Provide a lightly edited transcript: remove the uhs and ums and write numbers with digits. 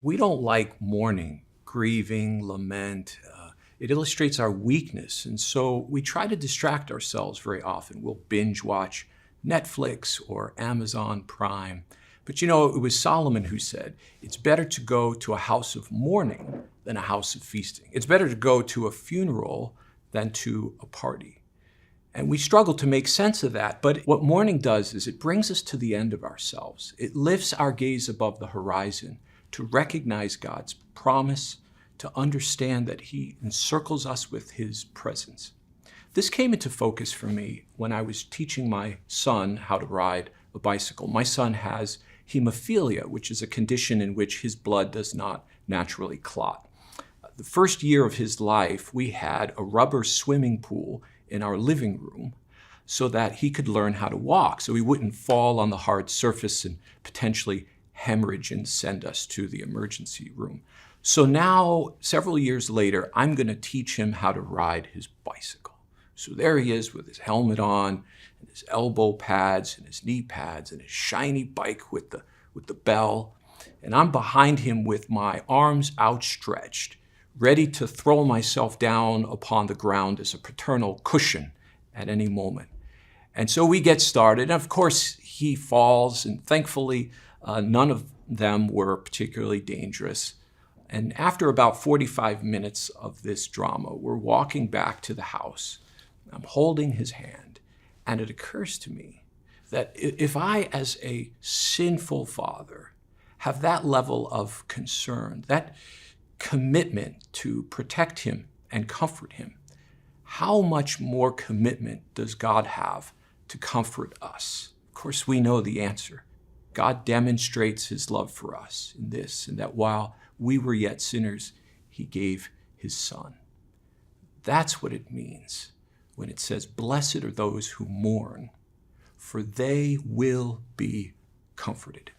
We don't like mourning, grieving, lament. It illustrates our weakness, and so we try to distract ourselves very often. We'll binge watch Netflix or Amazon Prime. But you know, it was Solomon who said, it's better to go to a house of mourning than a house of feasting. It's better to go to a funeral than to a party. And we struggle to make sense of that, but what mourning does is it brings us to the end of ourselves. It lifts our gaze above the horizon to recognize God's promise, to understand that He encircles us with His presence. This came into focus for me when I was teaching my son how to ride a bicycle. My son has hemophilia, which is a condition in which his blood does not naturally clot. The first year of his life, we had a rubber swimming pool in our living room so that he could learn how to walk, so he wouldn't fall on the hard surface and potentially hemorrhage and send us to the emergency room. So now, several years later, I'm going to teach him how to ride his bicycle. So there he is with his helmet on, and his elbow pads, and his knee pads, and his shiny bike with the bell. And I'm behind him with my arms outstretched, ready to throw myself down upon the ground as a paternal cushion at any moment. And so we get started. And of course, he falls, and thankfully, none of them were particularly dangerous. And after about 45 minutes of this drama, we're walking back to the house. I'm holding his hand, and it occurs to me that if I, as a sinful father, have that level of concern, that commitment to protect him and comfort him, how much more commitment does God have to comfort us? Of course, we know the answer. God demonstrates His love for us in this, and that while we were yet sinners, He gave His Son. That's what it means when it says, "Blessed are those who mourn, for they will be comforted."